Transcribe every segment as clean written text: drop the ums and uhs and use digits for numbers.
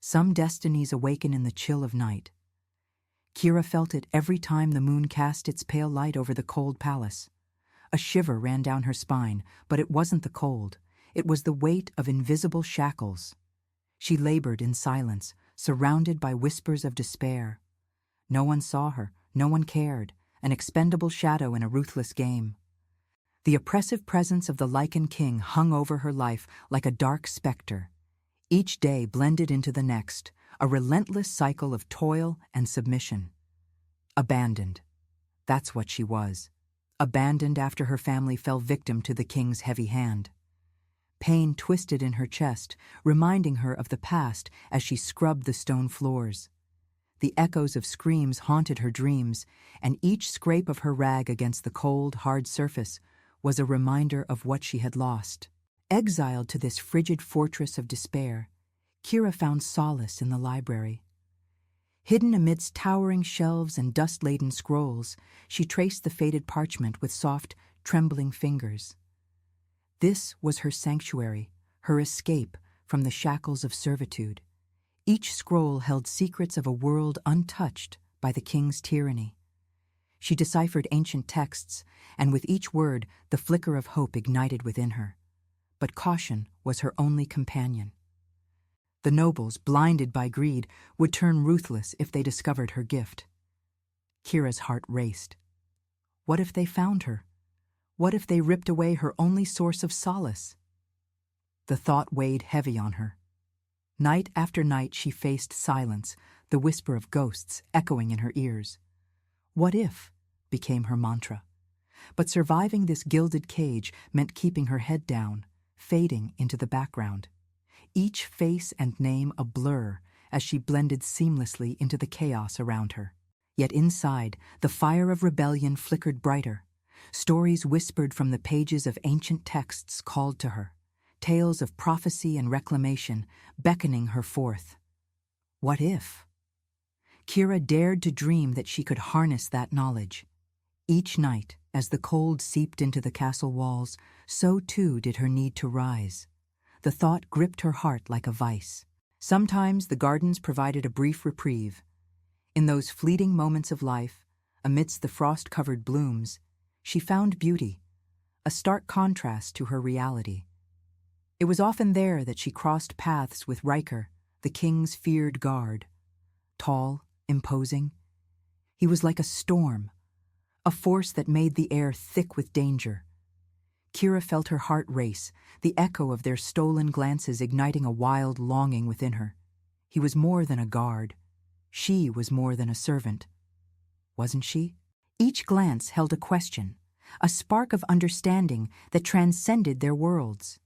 Some destinies awaken in the chill of night. Kira felt it every time the moon cast its pale light over the cold palace. A shiver ran down her spine, but it wasn't the cold. It was the weight of invisible shackles. She labored in silence, surrounded by whispers of despair. No one saw her, no one cared, an expendable shadow in a ruthless game. The oppressive presence of the Lichen King hung over her life like a dark specter. Each day blended into the next, a relentless cycle of toil and submission. Abandoned. That's what she was. Abandoned after her family fell victim to the king's heavy hand. Pain twisted in her chest, reminding her of the past as she scrubbed the stone floors. The echoes of screams haunted her dreams, and each scrape of her rag against the cold, hard surface was a reminder of what she had lost. Exiled to this frigid fortress of despair, Kira found solace in the library. Hidden amidst towering shelves and dust-laden scrolls, she traced the faded parchment with soft, trembling fingers. This was her sanctuary, her escape from the shackles of servitude. Each scroll held secrets of a world untouched by the king's tyranny. She deciphered ancient texts, and with each word, the flicker of hope ignited within her. But caution was her only companion. The nobles, blinded by greed, would turn ruthless if they discovered her gift. Kira's heart raced. What if they found her? What if they ripped away her only source of solace? The thought weighed heavy on her. Night after night she faced silence, the whisper of ghosts echoing in her ears. What if became her mantra. But surviving this gilded cage meant keeping her head down, fading into the background. Each face and name a blur as she blended seamlessly into the chaos around her. Yet inside, the fire of rebellion flickered brighter. Stories whispered from the pages of ancient texts called to her, tales of prophecy and reclamation beckoning her forth. What if? Kira dared to dream that she could harness that knowledge. Each night, as the cold seeped into the castle walls, so too did her need to rise. The thought gripped her heart like a vice. Sometimes the gardens provided a brief reprieve. In those fleeting moments of life, amidst the frost-covered blooms, she found beauty, a stark contrast to her reality. It was often there that she crossed paths with Riker, the king's feared guard. Tall, imposing, he was like a storm, a force that made the air thick with danger. Kira felt her heart race, the echo of their stolen glances igniting a wild longing within her. He was more than a guard. She was more than a servant. Wasn't she? Each glance held a question, a spark of understanding that transcended their worlds.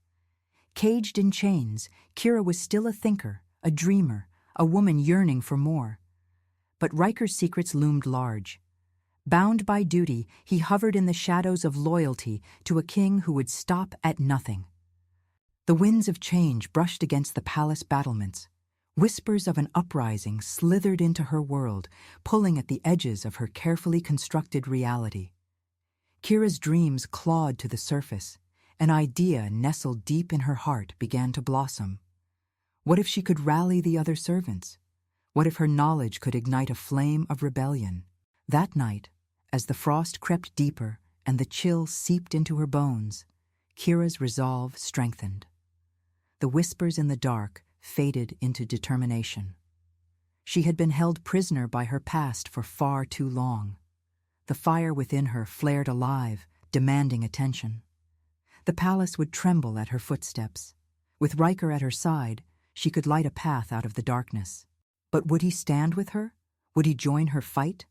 Caged in chains, Kira was still a thinker, a dreamer, a woman yearning for more. But Riker's secrets loomed large. Bound by duty, he hovered in the shadows of loyalty to a king who would stop at nothing. The winds of change brushed against the palace battlements. Whispers of an uprising slithered into her world, pulling at the edges of her carefully constructed reality. Kira's dreams clawed to the surface. An idea nestled deep in her heart began to blossom. What if she could rally the other servants? What if her knowledge could ignite a flame of rebellion? That night, as the frost crept deeper and the chill seeped into her bones, Kira's resolve strengthened. The whispers in the dark faded into determination. She had been held prisoner by her past for far too long. The fire within her flared alive, demanding attention. The palace would tremble at her footsteps. With Riker at her side, she could light a path out of the darkness. But would he stand with her? Would he join her fight?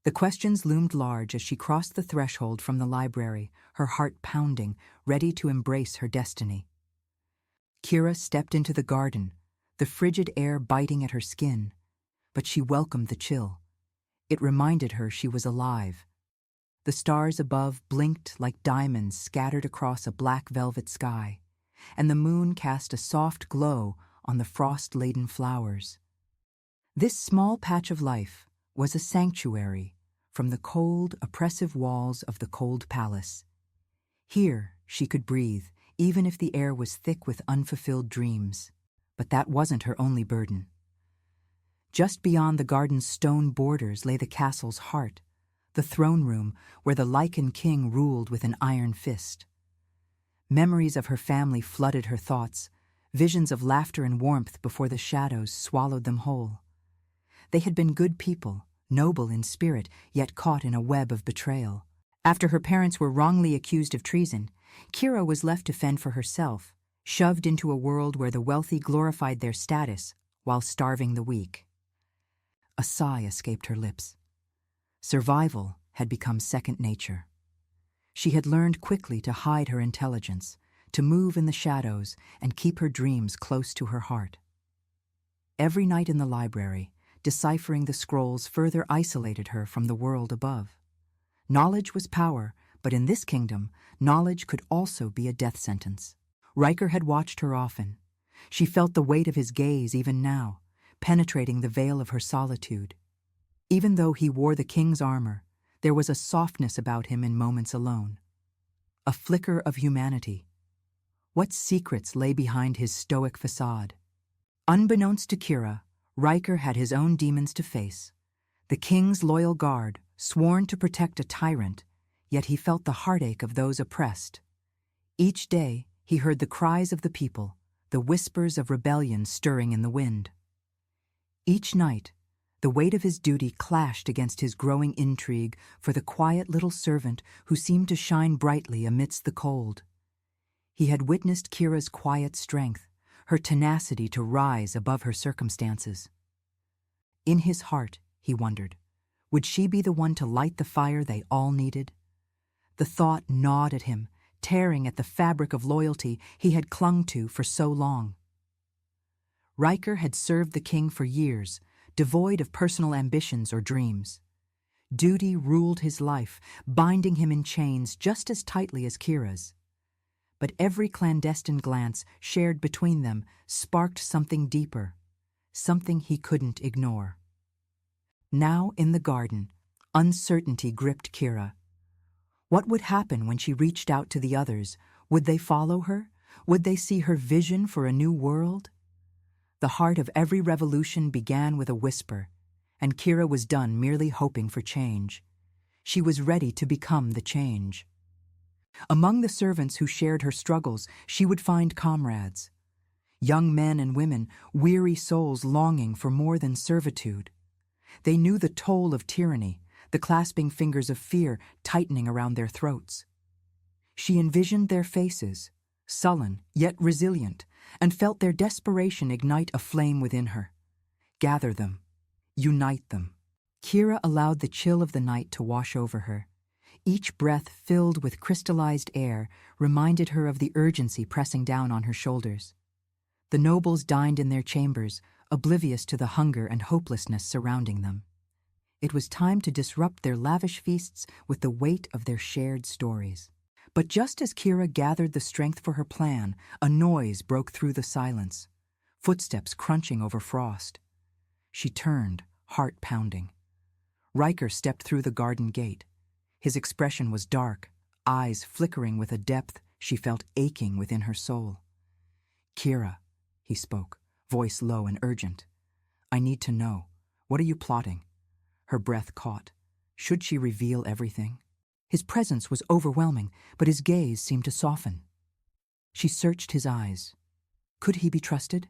The questions loomed large as she crossed the threshold from the library, her heart pounding, ready to embrace her destiny. Kira stepped into the garden, the frigid air biting at her skin, but she welcomed the chill. It reminded her she was alive. The stars above blinked like diamonds scattered across a black velvet sky, and the moon cast a soft glow on the frost-laden flowers. This small patch of life was a sanctuary from the cold, oppressive walls of the cold palace. Here she could breathe, even if the air was thick with unfulfilled dreams. But that wasn't her only burden. Just beyond the garden's stone borders lay the castle's heart, the throne room where the Lichen King ruled with an iron fist. Memories of her family flooded her thoughts, visions of laughter and warmth before the shadows swallowed them whole. They had been good people, noble in spirit, yet caught in a web of betrayal. After her parents were wrongly accused of treason, Kira was left to fend for herself, shoved into a world where the wealthy glorified their status while starving the weak. A sigh escaped her lips. Survival had become second nature. She had learned quickly to hide her intelligence, to move in the shadows and keep her dreams close to her heart. Every night in the library, deciphering the scrolls further isolated her from the world above. Knowledge was power, but in this kingdom, knowledge could also be a death sentence. Riker had watched her often. She felt the weight of his gaze even now, penetrating the veil of her solitude. Even though he wore the king's armor, there was a softness about him in moments alone. A flicker of humanity. What secrets lay behind his stoic facade? Unbeknownst to Kira, Riker had his own demons to face. The king's loyal guard, sworn to protect a tyrant, yet he felt the heartache of those oppressed. Each day, he heard the cries of the people, the whispers of rebellion stirring in the wind. Each night, the weight of his duty clashed against his growing intrigue for the quiet little servant who seemed to shine brightly amidst the cold. He had witnessed Kira's quiet strength, her tenacity to rise above her circumstances. In his heart, he wondered, would she be the one to light the fire they all needed? The thought gnawed at him, tearing at the fabric of loyalty he had clung to for so long. Riker had served the king for years, devoid of personal ambitions or dreams. Duty ruled his life, binding him in chains just as tightly as Kira's. But every clandestine glance shared between them sparked something deeper, something he couldn't ignore. Now in the garden, uncertainty gripped Kira. What would happen when she reached out to the others? Would they follow her? Would they see her vision for a new world? The heart of every revolution began with a whisper, and Kira was done merely hoping for change. She was ready to become the change. Among the servants who shared her struggles, she would find comrades. Young men and women, weary souls longing for more than servitude. They knew the toll of tyranny, the clasping fingers of fear tightening around their throats. She envisioned their faces, sullen yet resilient, and felt their desperation ignite a flame within her. Gather them. Unite them. Kira allowed the chill of the night to wash over her. Each breath filled with crystallized air reminded her of the urgency pressing down on her shoulders. The nobles dined in their chambers, oblivious to the hunger and hopelessness surrounding them. It was time to disrupt their lavish feasts with the weight of their shared stories. But just as Kira gathered the strength for her plan, a noise broke through the silence, footsteps crunching over frost. She turned, heart pounding. Riker stepped through the garden gate. His expression was dark, eyes flickering with a depth she felt aching within her soul. "Kira," he spoke, voice low and urgent. "I need to know. What are you plotting?" Her breath caught. Should she reveal everything? His presence was overwhelming, but his gaze seemed to soften. She searched his eyes. Could he be trusted?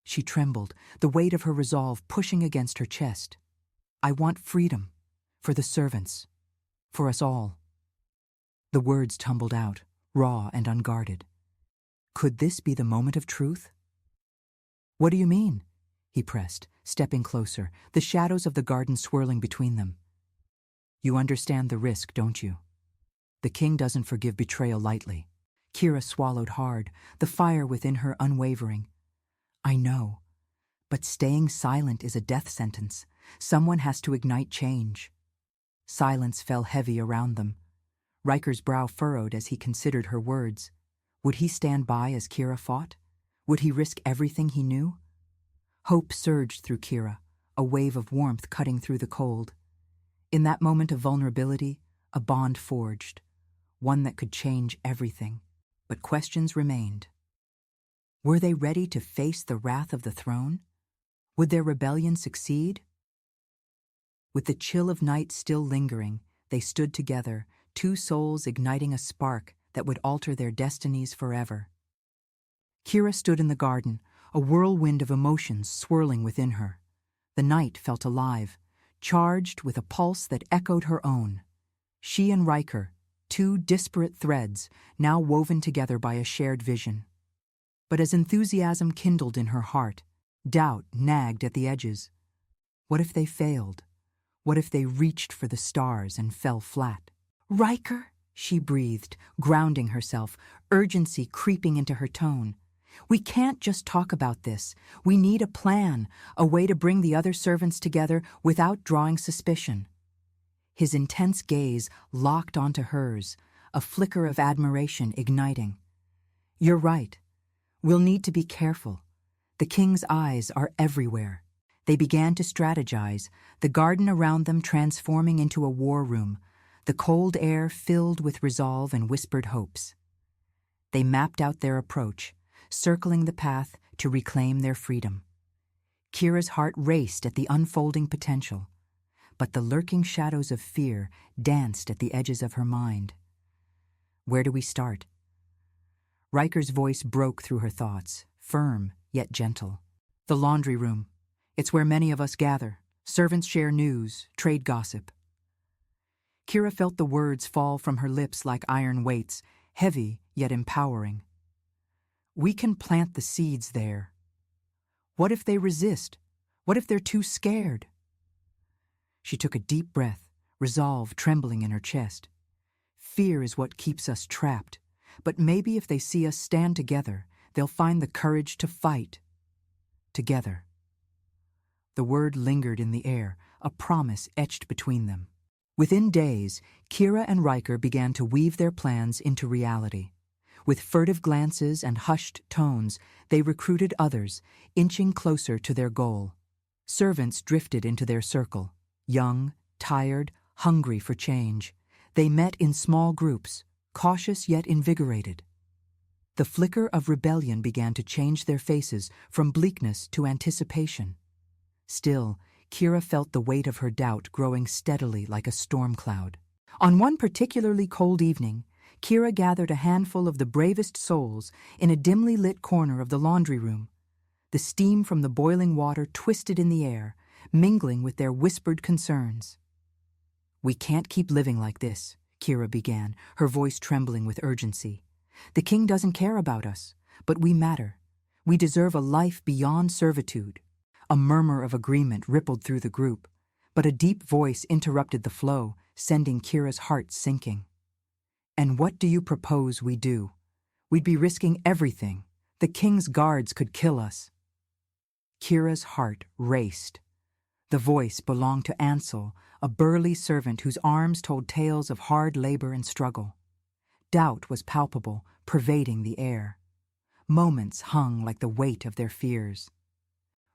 She trembled, the weight of her resolve pushing against her chest. "I want freedom. For the servants. For us all." The words tumbled out, raw and unguarded. Could this be the moment of truth? "What do you mean?" he pressed, stepping closer, the shadows of the garden swirling between them. "You understand the risk, don't you? The king doesn't forgive betrayal lightly." Kira swallowed hard, the fire within her unwavering. "I know. But staying silent is a death sentence. Someone has to ignite change." Silence fell heavy around them. Riker's brow furrowed as he considered her words. Would he stand by as Kira fought? Would he risk everything he knew? Hope surged through Kira, a wave of warmth cutting through the cold. In that moment of vulnerability, a bond forged, one that could change everything. But questions remained. Were they ready to face the wrath of the throne? Would their rebellion succeed? With the chill of night still lingering, they stood together, two souls igniting a spark that would alter their destinies forever. Kira stood in the garden, a whirlwind of emotions swirling within her. The night felt alive, charged with a pulse that echoed her own. She and Riker, two disparate threads, now woven together by a shared vision. But as enthusiasm kindled in her heart, doubt nagged at the edges. What if they failed? What if they reached for the stars and fell flat? "Riker," she breathed, grounding herself, urgency creeping into her tone. "We can't just talk about this. We need a plan, a way to bring the other servants together without drawing suspicion." His intense gaze locked onto hers, a flicker of admiration igniting. "You're right. We'll need to be careful. The king's eyes are everywhere." They began to strategize, the garden around them transforming into a war room, the cold air filled with resolve and whispered hopes. They mapped out their approach, circling the path to reclaim their freedom. Kira's heart raced at the unfolding potential, but the lurking shadows of fear danced at the edges of her mind. Where do we start? Riker's voice broke through her thoughts, firm yet gentle. "The laundry room. It's where many of us gather. Servants share news, trade gossip." Kira felt the words fall from her lips like iron weights, heavy yet empowering. "We can plant the seeds there. What if they resist? What if they're too scared?" She took a deep breath, resolve trembling in her chest. Fear is what keeps us trapped, but maybe if they see us stand together, they'll find the courage to fight. Together. The word lingered in the air, a promise etched between them. Within days, Kira and Riker began to weave their plans into reality. With furtive glances and hushed tones, they recruited others, inching closer to their goal. Servants drifted into their circle, young, tired, hungry for change. They met in small groups, cautious yet invigorated. The flicker of rebellion began to change their faces from bleakness to anticipation. Still, Kira felt the weight of her doubt growing steadily like a storm cloud. On one particularly cold evening, Kira gathered a handful of the bravest souls in a dimly lit corner of the laundry room. The steam from the boiling water twisted in the air, mingling with their whispered concerns. "We can't keep living like this," Kira began, her voice trembling with urgency. "The king doesn't care about us, but we matter. We deserve a life beyond servitude." A murmur of agreement rippled through the group, but a deep voice interrupted the flow, sending Kira's heart sinking. "And what do you propose we do? We'd be risking everything. The king's guards could kill us." Kira's heart raced. The voice belonged to Ansel, a burly servant whose arms told tales of hard labor and struggle. Doubt was palpable, pervading the air. Moments hung like the weight of their fears.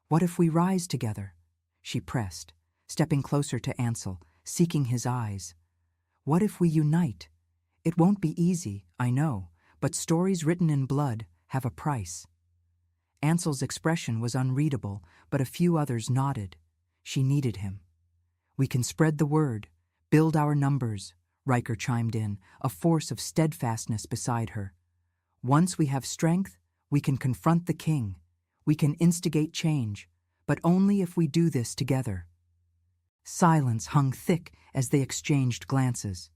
"What if we rise together?" she pressed, stepping closer to Ansel, seeking his eyes. "What if we unite? It won't be easy, I know, but stories written in blood have a price." Ansel's expression was unreadable, but a few others nodded. She needed him. "We can spread the word, build our numbers," Riker chimed in, a force of steadfastness beside her. "Once we have strength, we can confront the king. We can instigate change, but only if we do this together." Silence hung thick as they exchanged glances.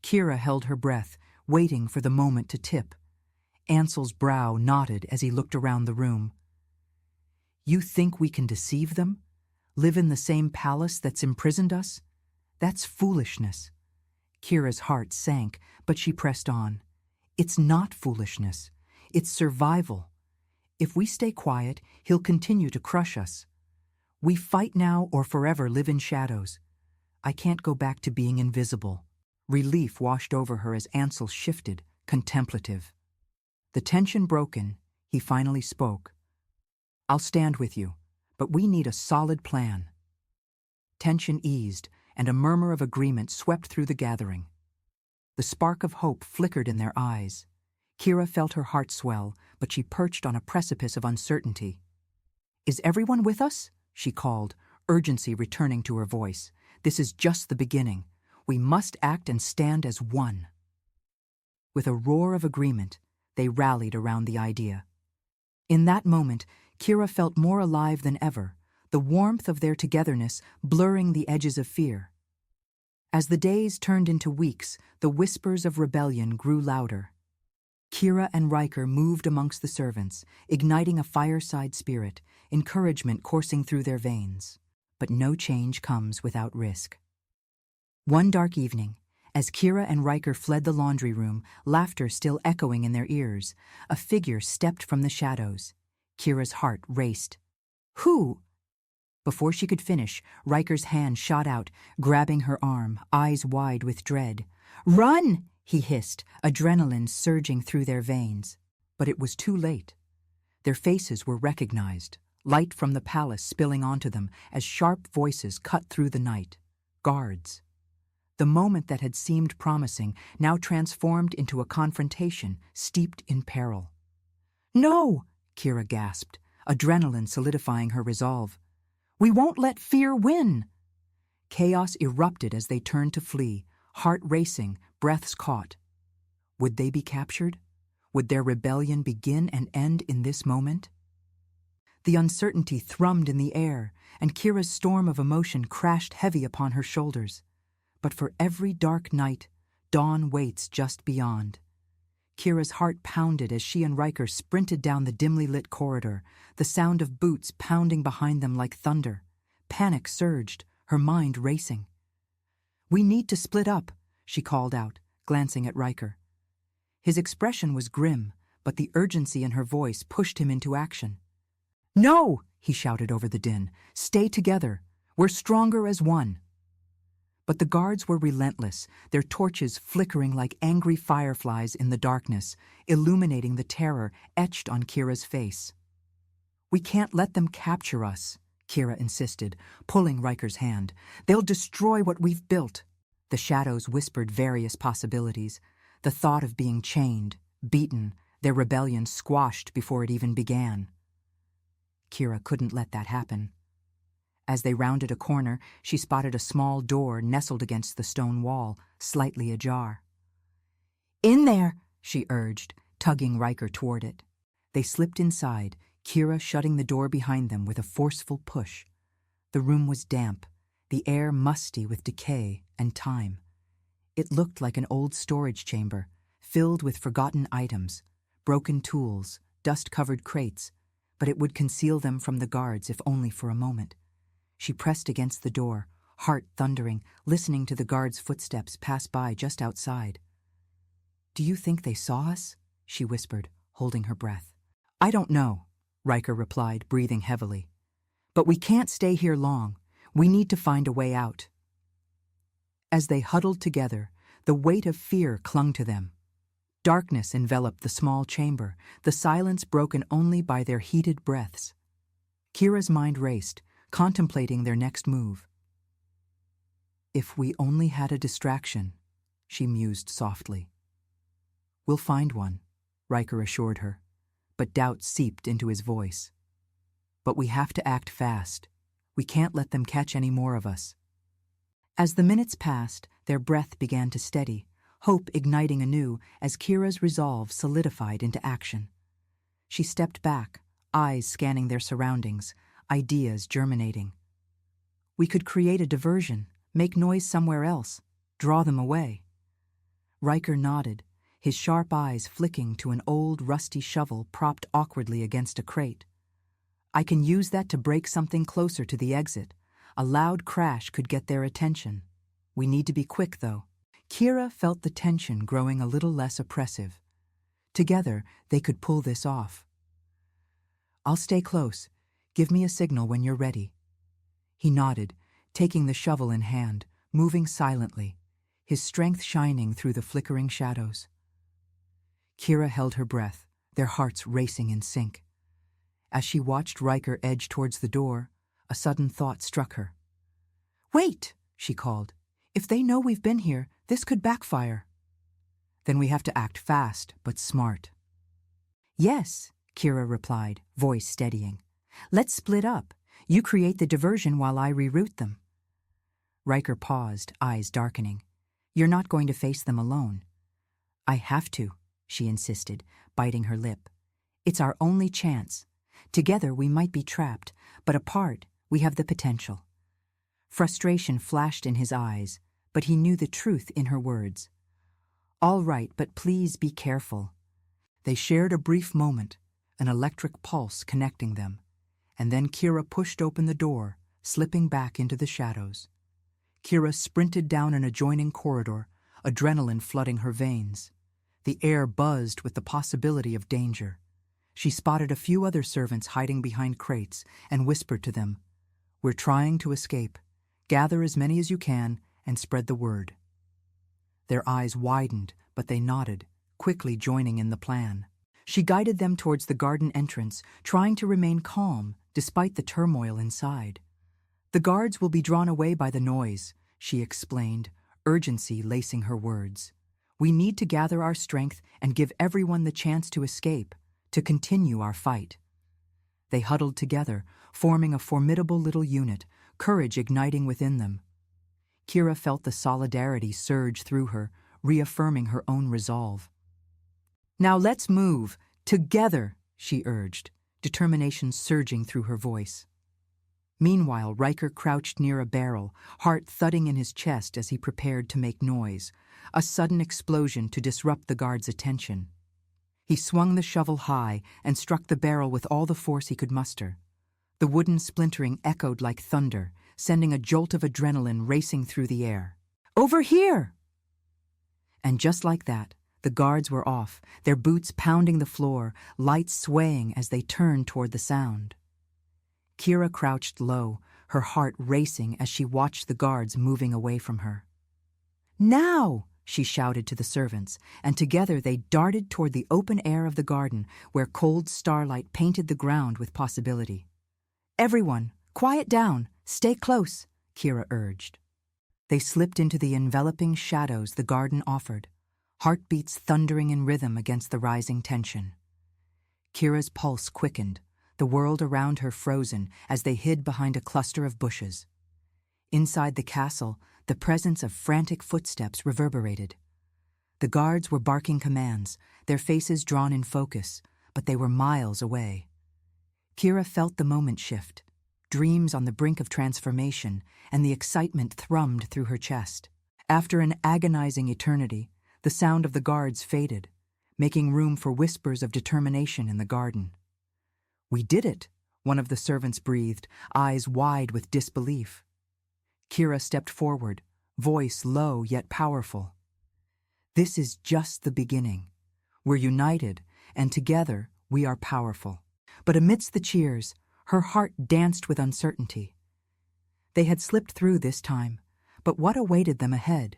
Kira held her breath, waiting for the moment to tip. Ansel's brow knotted as he looked around the room. "You think we can deceive them? Live in the same palace that's imprisoned us? That's foolishness." Kira's heart sank, but she pressed on. "It's not foolishness. It's survival. If we stay quiet, he'll continue to crush us. We fight now or forever live in shadows. I can't go back to being invisible." Relief washed over her as Ansel shifted, contemplative. The tension broken, he finally spoke. "I'll stand with you, but we need a solid plan." Tension eased, and a murmur of agreement swept through the gathering. The spark of hope flickered in their eyes. Kira felt her heart swell, but she perched on a precipice of uncertainty. "Is everyone with us?" she called, urgency returning to her voice. "This is just the beginning. We must act and stand as one." With a roar of agreement, they rallied around the idea. In that moment, Kira felt more alive than ever, the warmth of their togetherness blurring the edges of fear. As the days turned into weeks, the whispers of rebellion grew louder. Kira and Riker moved amongst the servants, igniting a fireside spirit, encouragement coursing through their veins. But no change comes without risk. One dark evening, as Kira and Riker fled the laundry room, laughter still echoing in their ears, a figure stepped from the shadows. Kira's heart raced. "Who?" Before she could finish, Riker's hand shot out, grabbing her arm, eyes wide with dread. "Run!" he hissed, adrenaline surging through their veins. But it was too late. Their faces were recognized, light from the palace spilling onto them as sharp voices cut through the night. Guards. The moment that had seemed promising now transformed into a confrontation steeped in peril. "No!" Kira gasped, adrenaline solidifying her resolve. "We won't let fear win!" Chaos erupted as they turned to flee, heart racing, breaths caught. Would they be captured? Would their rebellion begin and end in this moment? The uncertainty thrummed in the air, and Kira's storm of emotion crashed heavy upon her shoulders. But for every dark night, dawn waits just beyond. Kira's heart pounded as she and Riker sprinted down the dimly lit corridor, the sound of boots pounding behind them like thunder. Panic surged, her mind racing. "We need to split up," she called out, glancing at Riker. His expression was grim, but the urgency in her voice pushed him into action. "No!" he shouted over the din. "Stay together. We're stronger as one." But the guards were relentless, their torches flickering like angry fireflies in the darkness, illuminating the terror etched on Kira's face. "We can't let them capture us," Kira insisted, pulling Riker's hand. "They'll destroy what we've built." The shadows whispered various possibilities, the thought of being chained, beaten, their rebellion squashed before it even began. Kira couldn't let that happen. As they rounded a corner, she spotted a small door nestled against the stone wall, slightly ajar. "In there!" she urged, tugging Riker toward it. They slipped inside, Kira shutting the door behind them with a forceful push. The room was damp, the air musty with decay and time. It looked like an old storage chamber, filled with forgotten items, broken tools, dust-covered crates, but it would conceal them from the guards if only for a moment. She pressed against the door, heart thundering, listening to the guards' footsteps pass by just outside. "Do you think they saw us?" she whispered, holding her breath. "I don't know," Riker replied, breathing heavily. "But we can't stay here long. We need to find a way out." As they huddled together, the weight of fear clung to them. Darkness enveloped the small chamber, the silence broken only by their heated breaths. Kira's mind raced, contemplating their next move. "If we only had a distraction," she mused softly. "We'll find one," Riker assured her, but doubt seeped into his voice. "But we have to act fast. We can't let them catch any more of us." As the minutes passed, their breath began to steady, hope igniting anew as Kira's resolve solidified into action. She stepped back, eyes scanning their surroundings, ideas germinating. "We could create a diversion, make noise somewhere else, draw them away." Riker nodded, his sharp eyes flicking to an old rusty shovel propped awkwardly against a crate. "I can use that to break something closer to the exit. A loud crash could get their attention. We need to be quick, though." Kira felt the tension growing a little less oppressive. Together, they could pull this off. "I'll stay close. Give me a signal when you're ready." He nodded, taking the shovel in hand, moving silently, his strength shining through the flickering shadows. Kira held her breath, their hearts racing in sync. As she watched Riker edge towards the door, a sudden thought struck her. "Wait!" she called. "If they know we've been here, this could backfire." Then we have to act fast, but smart. Yes, Kira replied, voice steadying. Let's split up. You create the diversion while I reroute them. Riker paused, eyes darkening. You're not going to face them alone. I have to, she insisted, biting her lip. It's our only chance. Together we might be trapped, but apart we have the potential. Frustration flashed in his eyes, but he knew the truth in her words. All right, but please be careful. They shared a brief moment, an electric pulse connecting them, and then Kira pushed open the door, slipping back into the shadows. Kira sprinted down an adjoining corridor, adrenaline flooding her veins. The air buzzed with the possibility of danger. She spotted a few other servants hiding behind crates and whispered to them, "We're trying to escape. Gather as many as you can and spread the word." Their eyes widened, but they nodded, quickly joining in the plan. She guided them towards the garden entrance, trying to remain calm despite the turmoil inside. The guards will be drawn away by the noise, she explained, urgency lacing her words. We need to gather our strength and give everyone the chance to escape, to continue our fight. They huddled together, forming a formidable little unit, courage igniting within them. Kira felt the solidarity surge through her, reaffirming her own resolve. Now let's move, together, she urged, determination surging through her voice. Meanwhile, Riker crouched near a barrel, heart thudding in his chest as he prepared to make noise, a sudden explosion to disrupt the guard's attention. He swung the shovel high and struck the barrel with all the force he could muster. The wooden splintering echoed like thunder, sending a jolt of adrenaline racing through the air. "Over here!" And just like that, the guards were off, their boots pounding the floor, lights swaying as they turned toward the sound. Kira crouched low, her heart racing as she watched the guards moving away from her. "Now!" she shouted to the servants, and together they darted toward the open air of the garden, where cold starlight painted the ground with possibility. "Everyone, quiet down, stay close," Kira urged. They slipped into the enveloping shadows the garden offered, heartbeats thundering in rhythm against the rising tension. Kira's pulse quickened, the world around her frozen as they hid behind a cluster of bushes. Inside the castle, the presence of frantic footsteps reverberated. The guards were barking commands, their faces drawn in focus, but they were miles away. Kira felt the moment shift, dreams on the brink of transformation, and the excitement thrummed through her chest. After an agonizing eternity, the sound of the guards faded, making room for whispers of determination in the garden. "We did it," one of the servants breathed, eyes wide with disbelief. Kira stepped forward, voice low yet powerful. "This is just the beginning. We're united, and together we are powerful." But amidst the cheers, her heart danced with uncertainty. They had slipped through this time, but what awaited them ahead?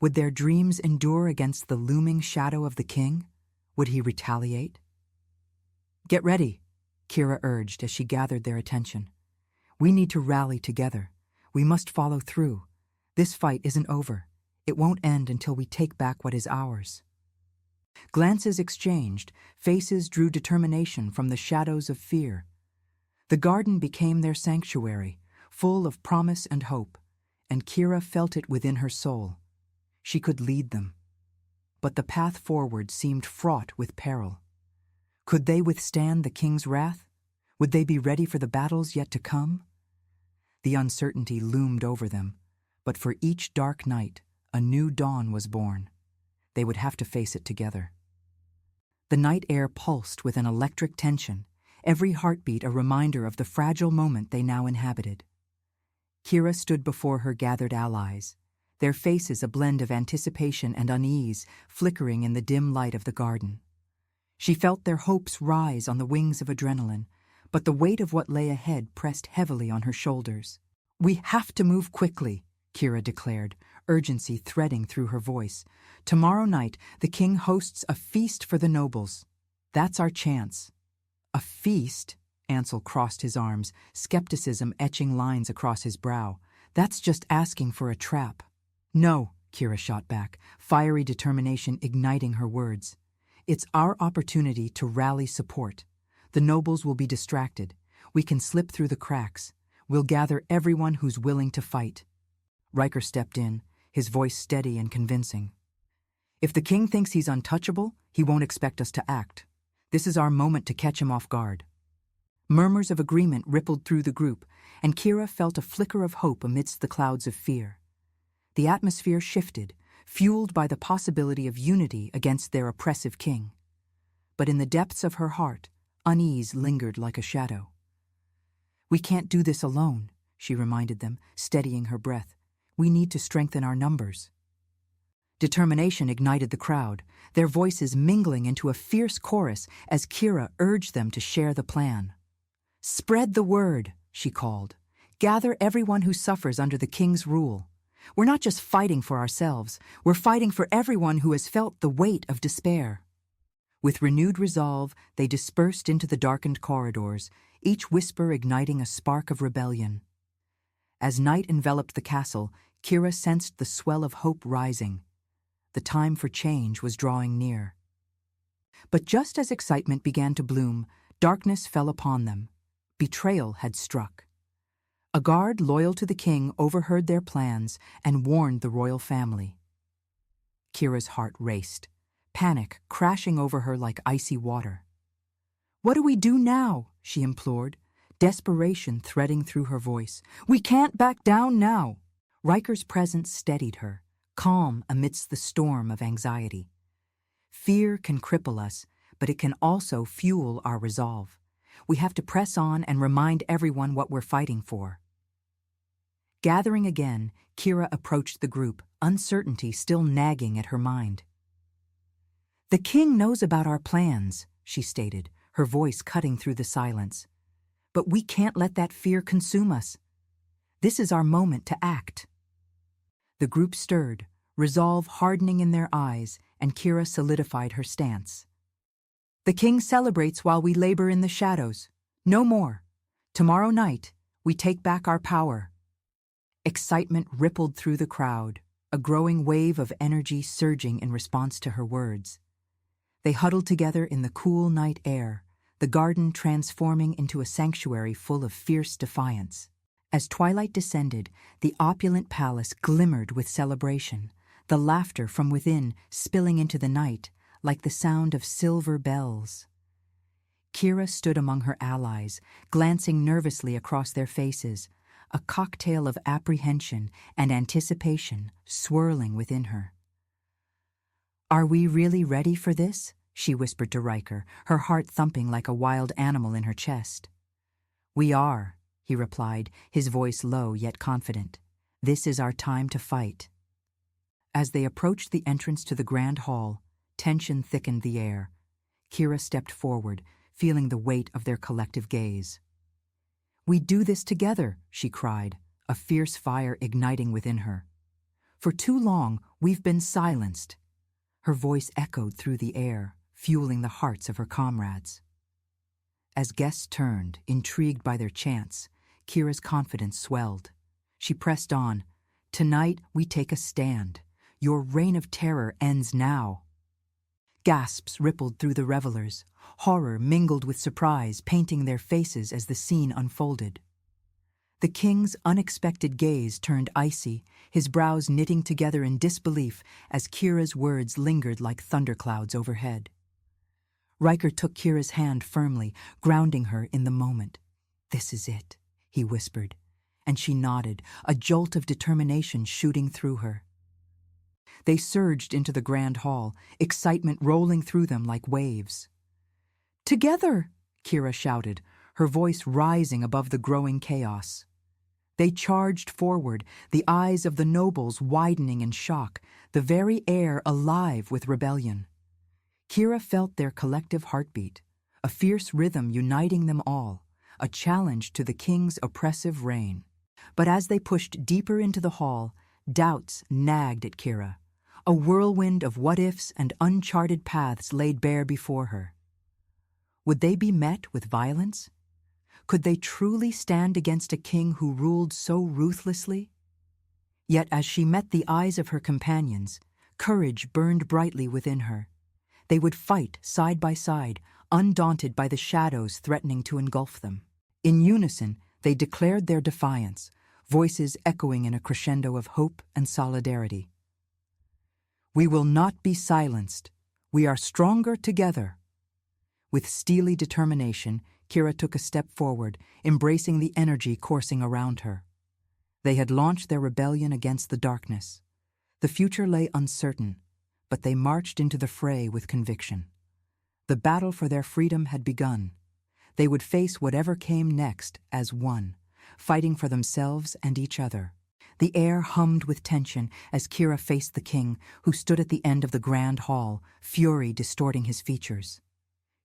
Would their dreams endure against the looming shadow of the king? Would he retaliate? "Get ready," Kira urged as she gathered their attention. "We need to rally together. We must follow through. This fight isn't over. It won't end until we take back what is ours." Glances exchanged, faces drew determination from the shadows of fear. The garden became their sanctuary, full of promise and hope, and Kira felt it within her soul. She could lead them. But the path forward seemed fraught with peril. Could they withstand the king's wrath? Would they be ready for the battles yet to come? The uncertainty loomed over them, but for each dark night, a new dawn was born. They would have to face it together. The night air pulsed with an electric tension, every heartbeat a reminder of the fragile moment they now inhabited. Kira stood before her gathered allies, their faces a blend of anticipation and unease flickering in the dim light of the garden. She felt their hopes rise on the wings of adrenaline, but the weight of what lay ahead pressed heavily on her shoulders. "We have to move quickly," Kira declared, urgency threading through her voice. "Tomorrow night, the king hosts a feast for the nobles. That's our chance." "A feast?" Ansel crossed his arms, skepticism etching lines across his brow. "That's just asking for a trap." "No," Kira shot back, fiery determination igniting her words. It's our opportunity to rally support. The nobles will be distracted. We can slip through the cracks. We'll gather everyone who's willing to fight. Riker stepped in, his voice steady and convincing. If the king thinks he's untouchable, he won't expect us to act. This is our moment to catch him off guard. Murmurs of agreement rippled through the group, and Kira felt a flicker of hope amidst the clouds of fear. The atmosphere shifted, fueled by the possibility of unity against their oppressive king. But in the depths of her heart, unease lingered like a shadow. We can't do this alone, she reminded them, steadying her breath. We need to strengthen our numbers. Determination ignited the crowd, their voices mingling into a fierce chorus as Kira urged them to share the plan. Spread the word, she called. Gather everyone who suffers under the king's rule. We're not just fighting for ourselves, we're fighting for everyone who has felt the weight of despair. With renewed resolve, they dispersed into the darkened corridors, each whisper igniting a spark of rebellion. As night enveloped the castle, Kira sensed the swell of hope rising. The time for change was drawing near. But just as excitement began to bloom, darkness fell upon them. Betrayal had struck. A guard loyal to the king overheard their plans and warned the royal family. Kira's heart raced, panic crashing over her like icy water. What do we do now? She implored, desperation threading through her voice. We can't back down now. Riker's presence steadied her, calm amidst the storm of anxiety. Fear can cripple us, but it can also fuel our resolve. We have to press on and remind everyone what we're fighting for. Gathering again, Kira approached the group, uncertainty still nagging at her mind. The king knows about our plans, she stated, her voice cutting through the silence. But we can't let that fear consume us. This is our moment to act. The group stirred, resolve hardening in their eyes, and Kira solidified her stance. The king celebrates while we labor in the shadows. No more. Tomorrow night, we take back our power. Excitement rippled through the crowd, a growing wave of energy surging in response to her words. They huddled together in the cool night air, the garden transforming into a sanctuary full of fierce defiance. As twilight descended, the opulent palace glimmered with celebration, the laughter from within spilling into the night like the sound of silver bells. Kira stood among her allies, glancing nervously across their faces, a cocktail of apprehension and anticipation swirling within her. Are we really ready for this? She whispered to Riker, her heart thumping like a wild animal in her chest. We are, he replied, his voice low yet confident. This is our time to fight. As they approached the entrance to the grand hall, tension thickened the air. Kira stepped forward, feeling the weight of their collective gaze. We do this together, she cried, a fierce fire igniting within her. For too long, we've been silenced. Her voice echoed through the air, fueling the hearts of her comrades. As guests turned, intrigued by their chants, Kira's confidence swelled. She pressed on. Tonight, we take a stand. Your reign of terror ends now. Gasps rippled through the revelers, horror mingled with surprise painting their faces as the scene unfolded. The king's unexpected gaze turned icy, his brows knitting together in disbelief as Kira's words lingered like thunderclouds overhead. Riker took Kira's hand firmly, grounding her in the moment. This is it, he whispered, and she nodded, a jolt of determination shooting through her. They surged into the grand hall, excitement rolling through them like waves. Together, Kira shouted, her voice rising above the growing chaos. They charged forward, the eyes of the nobles widening in shock, the very air alive with rebellion. Kira felt their collective heartbeat, a fierce rhythm uniting them all, a challenge to the king's oppressive reign. But as they pushed deeper into the hall, doubts nagged at Kira. A whirlwind of what-ifs and uncharted paths laid bare before her. Would they be met with violence? Could they truly stand against a king who ruled so ruthlessly? Yet as she met the eyes of her companions, courage burned brightly within her. They would fight side by side, undaunted by the shadows threatening to engulf them. In unison, they declared their defiance, voices echoing in a crescendo of hope and solidarity. "We will not be silenced. We are stronger together." With steely determination, Kira took a step forward, embracing the energy coursing around her. They had launched their rebellion against the darkness. The future lay uncertain, but they marched into the fray with conviction. The battle for their freedom had begun. They would face whatever came next as one, fighting for themselves and each other. The air hummed with tension as Kira faced the king, who stood at the end of the grand hall, fury distorting his features.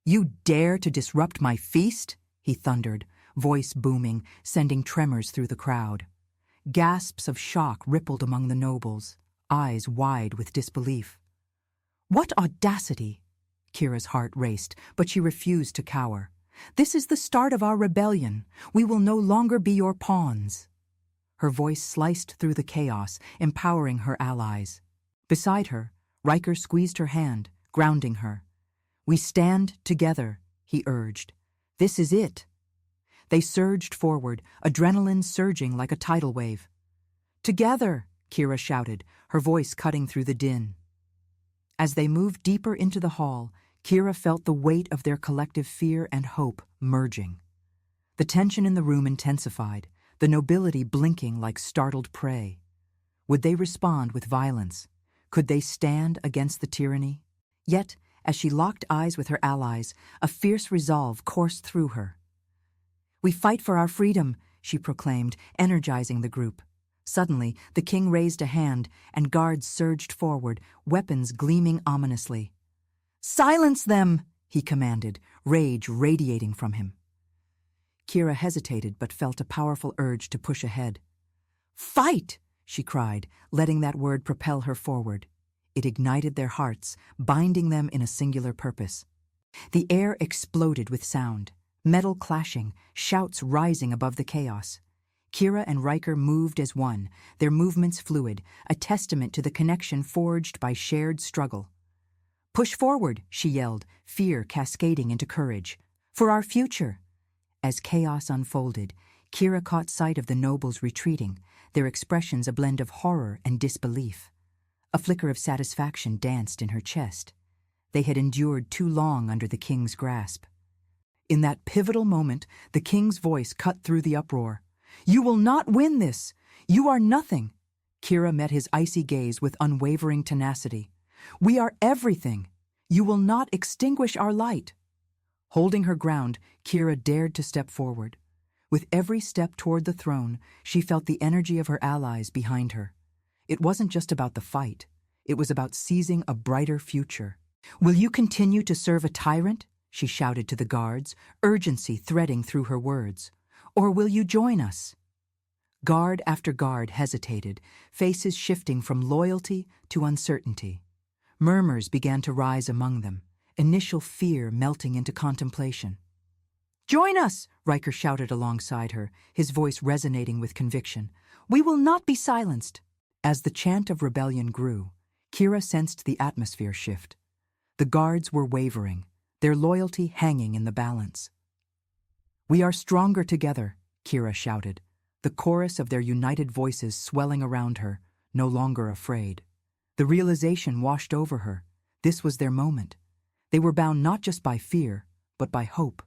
"You dare to disrupt my feast?" he thundered, voice booming, sending tremors through the crowd. Gasps of shock rippled among the nobles, eyes wide with disbelief. "What audacity!" Kira's heart raced, but she refused to cower. "This is the start of our rebellion. We will no longer be your pawns." Her voice sliced through the chaos, empowering her allies. Beside her, Riker squeezed her hand, grounding her. "We stand together," he urged. "This is it." They surged forward, adrenaline surging like a tidal wave. "Together!" Kira shouted, her voice cutting through the din. As they moved deeper into the hall, Kira felt the weight of their collective fear and hope merging. The tension in the room intensified, the nobility blinking like startled prey. Would they respond with violence? Could they stand against the tyranny? Yet, as she locked eyes with her allies, a fierce resolve coursed through her. "We fight for our freedom," she proclaimed, energizing the group. Suddenly, the king raised a hand, and guards surged forward, weapons gleaming ominously. "Silence them!" he commanded, rage radiating from him. Kira hesitated but felt a powerful urge to push ahead. "Fight!" she cried, letting that word propel her forward. It ignited their hearts, binding them in a singular purpose. The air exploded with sound, metal clashing, shouts rising above the chaos. Kira and Riker moved as one, their movements fluid, a testament to the connection forged by shared struggle. "Push forward," she yelled, fear cascading into courage. "For our future!" As chaos unfolded, Kira caught sight of the nobles retreating, their expressions a blend of horror and disbelief. A flicker of satisfaction danced in her chest. They had endured too long under the king's grasp. In that pivotal moment, the king's voice cut through the uproar. "You will not win this! You are nothing!" Kira met his icy gaze with unwavering tenacity. "We are everything! You will not extinguish our light!" Holding her ground, Kira dared to step forward. With every step toward the throne, she felt the energy of her allies behind her. It wasn't just about the fight. It was about seizing a brighter future. "Will you continue to serve a tyrant?" she shouted to the guards, urgency threading through her words. "Or will you join us?" Guard after guard hesitated, faces shifting from loyalty to uncertainty. Murmurs began to rise among them, initial fear melting into contemplation. "Join us!" Riker shouted alongside her, his voice resonating with conviction. "We will not be silenced!" As the chant of rebellion grew, Kira sensed the atmosphere shift. The guards were wavering, their loyalty hanging in the balance. "We are stronger together," Kira shouted, the chorus of their united voices swelling around her, no longer afraid. The realization washed over her. This was their moment. They were bound not just by fear, but by hope,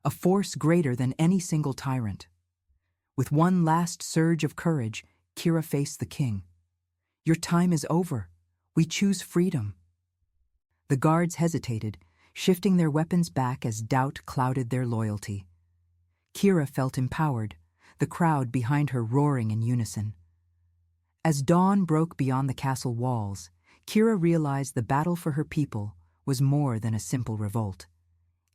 a force greater than any single tyrant. With one last surge of courage, Kira faced the king. "Your time is over. We choose freedom." The guards hesitated, shifting their weapons back as doubt clouded their loyalty. Kira felt empowered, the crowd behind her roaring in unison. As dawn broke beyond the castle walls, Kira realized the battle for her people was more than a simple revolt.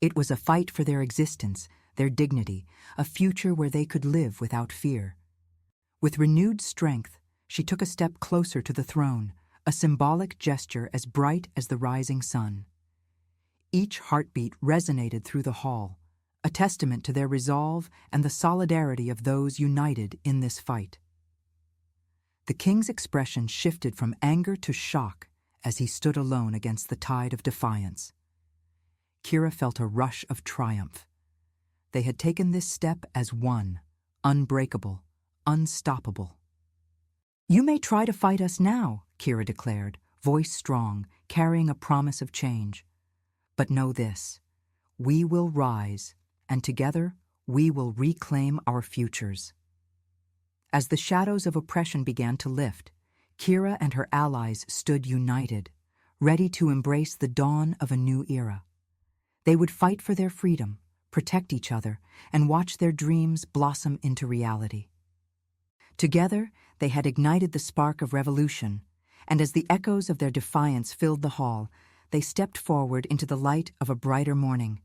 It was a fight for their existence, their dignity, a future where they could live without fear. With renewed strength, she took a step closer to the throne, a symbolic gesture as bright as the rising sun. Each heartbeat resonated through the hall, a testament to their resolve and the solidarity of those united in this fight. The king's expression shifted from anger to shock as he stood alone against the tide of defiance. Kira felt a rush of triumph. They had taken this step as one, unbreakable, unstoppable. "You may try to fight us now," Kira declared, voice strong, carrying a promise of change. "But know this, we will rise, and together we will reclaim our futures." As the shadows of oppression began to lift, Kira and her allies stood united, ready to embrace the dawn of a new era. They would fight for their freedom, protect each other, and watch their dreams blossom into reality. Together, they had ignited the spark of revolution, and as the echoes of their defiance filled the hall, they stepped forward into the light of a brighter morning,